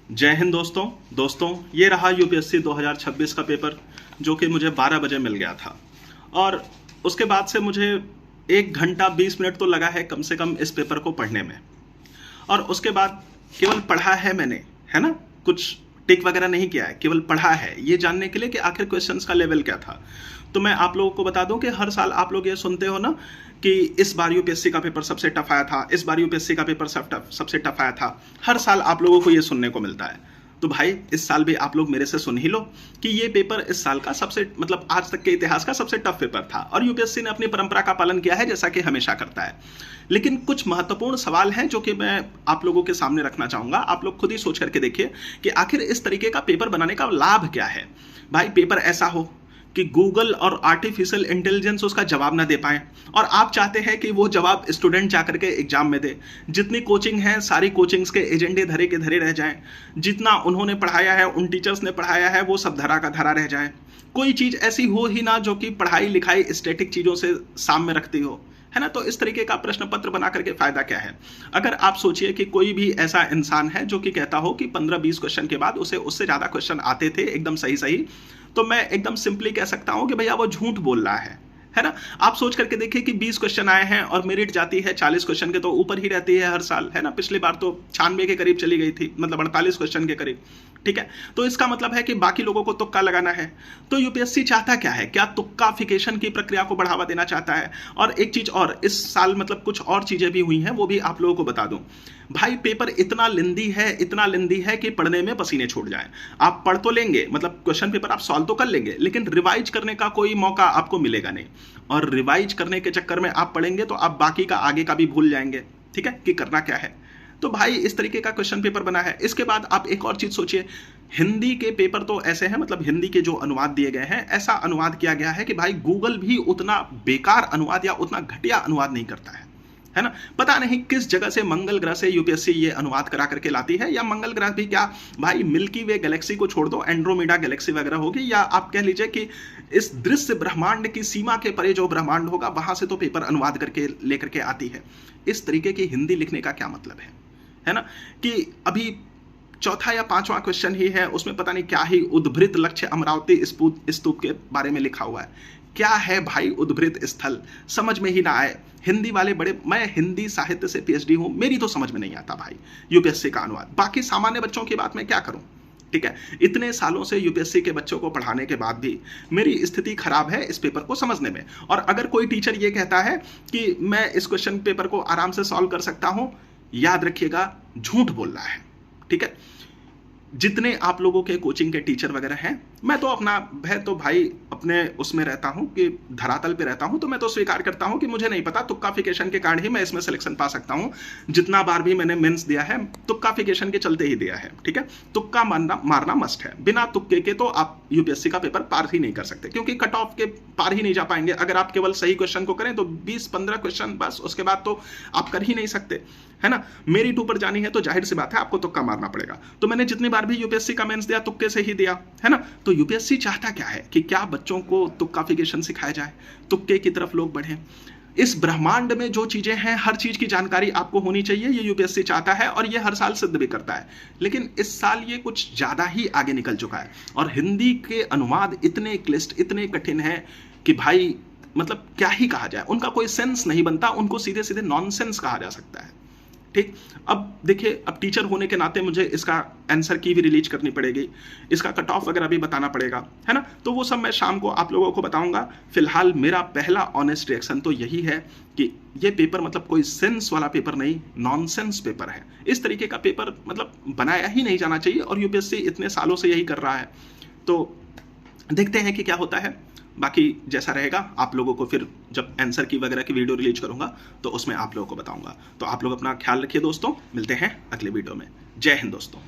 जय हिंद दोस्तों ये रहा यूपीएससी 2026 का पेपर जो कि मुझे 12 बजे मिल गया था। और उसके बाद से मुझे 1 घंटा 20 मिनट तो लगा है कम से कम इस पेपर को पढ़ने में। और उसके बाद केवल पढ़ा है मैंने, है ना, कुछ टिक वगैरह नहीं किया है, केवल पढ़ा है ये जानने के लिए कि आखिर क्वेश्चंस का लेवल क्या था। तो मैं आप लोगों को बता दूं कि हर साल आप लोग ये सुनते हो ना कि इस बार यूपीएससी का पेपर सबसे टफ आया था, इस बार यूपीएससी का पेपर सबसे टफ आया था। हर साल आप लोगों को ये सुनने को मिलता है। तो भाई इस साल भी आप लोग मेरे से सुन ही लो कि ये पेपर इस साल का सबसे आज तक के इतिहास का सबसे टफ पेपर था। और यूपीएससी ने अपनी परंपरा का पालन किया है जैसा कि हमेशा करता है। लेकिन कुछ महत्वपूर्ण सवाल हैं जो कि मैं आप लोगों के सामने रखना चाहूंगा। आप लोग खुद ही सोच करके देखिए कि आखिर इस तरीके का पेपर बनाने का लाभ क्या है। भाई पेपर ऐसा हो कि गूगल और आर्टिफिशियल इंटेलिजेंस उसका जवाब ना दे पाए, और आप चाहते हैं कि वो जवाब स्टूडेंट जाकर के एग्जाम में दे। जितनी कोचिंग है सारी कोचिंग्स के एजेंडे धरे के धरे रह जाएं, जितना उन्होंने पढ़ाया है, उन टीचर्स ने पढ़ाया है, वो सब धरा का धरा रह जाए। कोई चीज ऐसी हो ही ना जो कि पढ़ाई लिखाई स्टैटिक चीजों से सामने रखती हो, है ना। तो इस तरीके का प्रश्न पत्र बना करके फायदा क्या है। अगर आप सोचिए कि कोई भी ऐसा इंसान है जो कि कहता हो कि 15-20 क्वेश्चन के बाद उसे उससे ज्यादा क्वेश्चन आते थे एकदम सही सही, तो मैं एकदम सिंपली कह सकता हूं कि भैया वो झूठ बोल रहा है ना। आप सोच करके देखिए कि 20 क्वेश्चन आए हैं और मेरिट जाती है 40 क्वेश्चन के तो ऊपर ही रहती है हर साल, है ना। पिछली बार तो 96 के करीब चली गई थी, मतलब 48 क्वेश्चन के करीब, ठीक है। तो इसका मतलब है कि बाकी लोगों को तुक्का लगाना है। तो यूपीएससी चाहता क्या है, क्या तुक्काफिकेशन की प्रक्रिया को बढ़ावा देना चाहता है। और एक चीज और, इस साल मतलब कुछ और चीजें भी हुई हैं, वो भी आप लोगों को बता दूं। भाई पेपर इतना लेंदी है कि पढ़ने में पसीने छूट जाएं। आप पढ़ तो लेंगे, मतलब क्वेश्चन पेपर आप सॉल्व तो कर लेंगे, लेकिन रिवाइज करने का कोई मौका आपको मिलेगा नहीं। और रिवाइज करने के चक्कर में आप पढ़ेंगे तो आप बाकी का आगे का भी भूल जाएंगे, ठीक है, कि करना क्या है। तो भाई इस तरीके का क्वेश्चन पेपर बना है। इसके बाद आप एक और चीज सोचिए, हिंदी के पेपर तो ऐसे हैं, मतलब हिंदी के जो अनुवाद दिए गए हैं ऐसा अनुवाद किया गया है कि भाई गूगल भी उतना बेकार अनुवाद या उतना घटिया अनुवाद नहीं करता है ना। पता नहीं किस जगह से, मंगल ग्रह से यूपीएससी ये अनुवाद करा करके लाती है, या मंगल ग्रह भी क्या भाई, मिल्की वे गैलेक्सी को छोड़ दो, एंड्रोमेडा गैलेक्सी वगैरह होगी, या आप कह लीजिए कि इस दृश्य ब्रह्मांड की सीमा के परे जो ब्रह्मांड होगा वहां से तो पेपर अनुवाद करके लेकर के आती है। इस तरीके की हिंदी लिखने का क्या मतलब है ना। कि अभी चौथा या 5वां क्वेश्चन ही है, उसमें पता नहीं क्या ही उद्भृत लक्ष्य अमरावती स्तूप के बारे में लिखा हुआ है। क्या है भाई उद्भृत स्थल, समझ में ही ना आए। हिंदी वाले बड़े, मैं हिंदी साहित्य से पीएचडी हूं, मेरी तो समझ में नहीं आता भाई यूपीएससी का अनुवाद। बाकी सामान्य बच्चों की बात मैं क्या करूं, ठीक है। इतने सालों से यूपीएससी के बच्चों को पढ़ाने के बाद भी मेरी स्थिति खराब है इस पेपर को समझने में। और अगर कोई टीचर ये कहता है कि मैं इस क्वेश्चन पेपर को आराम से सॉल्व कर सकता हूं, याद रखिएगा झूठ बोल रहा है, ठीक है। जितने आप लोगों के कोचिंग के टीचर वगैरह हैं, मैं तो अपना तो भाई अपने उसमें रहता हूं कि धरातल पे रहता हूं, तो मैं तो स्वीकार करता हूं कि मुझे नहीं पता, तुक्काफिकेशन के कारण ही मैं इसमें सिलेक्शन पा सकता हूं। जितना बार भी मैंने मेंस दिया है तुक्काफिकेशन के चलते ही दिया है, ठीक है। तुक्का मारना मस्ट है, बिना तुक्के के तो आप यूपीएससी का पेपर पार ही नहीं कर सकते, क्योंकि कट ऑफ के पार ही नहीं जा पाएंगे। अगर आप केवल सही क्वेश्चन को करें तो 20-15 क्वेश्चन बस, उसके बाद तो आप कर ही नहीं सकते, है ना। मेरिट ऊपर जानी है तो जाहिर सी बात है आपको तुक्का मारना पड़ेगा। तो मैंने जितनी बार भी यूपीएससी का मेंस दिया तुक्के से ही दिया, है ना। तो यूपीएससी चाहता क्या है कि क्या बच्चों को तुक्काफिकेशन सिखाया जाए, तुक्के की तरफ लोग बढ़े। इस ब्रह्मांड में जो चीजें हैं हर चीज की जानकारी आपको होनी चाहिए, ये यूपीएससी चाहता है और ये हर साल सिद्ध भी करता है। लेकिन इस साल ये कुछ ज्यादा ही आगे निकल चुका है। और हिंदी के अनुवाद इतने क्लिष्ट, इतने कठिन है कि भाई मतलब क्या ही कहा जाए, उनका कोई सेंस नहीं बनता, उनको सीधे सीधे नॉनसेंस कहा जा सकता है, ठीक। अब देखिए, अब टीचर होने के नाते मुझे इसका आंसर की भी रिलीज करनी पड़ेगी, इसका कट ऑफ वगैरह भी बताना पड़ेगा, है ना। तो वो सब मैं शाम को आप लोगों को बताऊंगा। फिलहाल मेरा पहला ऑनेस्ट रिएक्शन तो यही है कि ये पेपर मतलब कोई सेंस वाला पेपर नहीं, नॉनसेंस पेपर है। इस तरीके का पेपर मतलब बनाया ही नहीं जाना चाहिए, और यूपीएससी इतने सालों से यही कर रहा है। तो देखते हैं कि क्या होता है। बाकी जैसा रहेगा आप लोगों को फिर जब आंसर की वगैरह की वीडियो रिलीज करूंगा तो उसमें आप लोगों को बताऊंगा। तो आप लोग अपना ख्याल रखिए दोस्तों, मिलते हैं अगले वीडियो में। जय हिंद दोस्तों।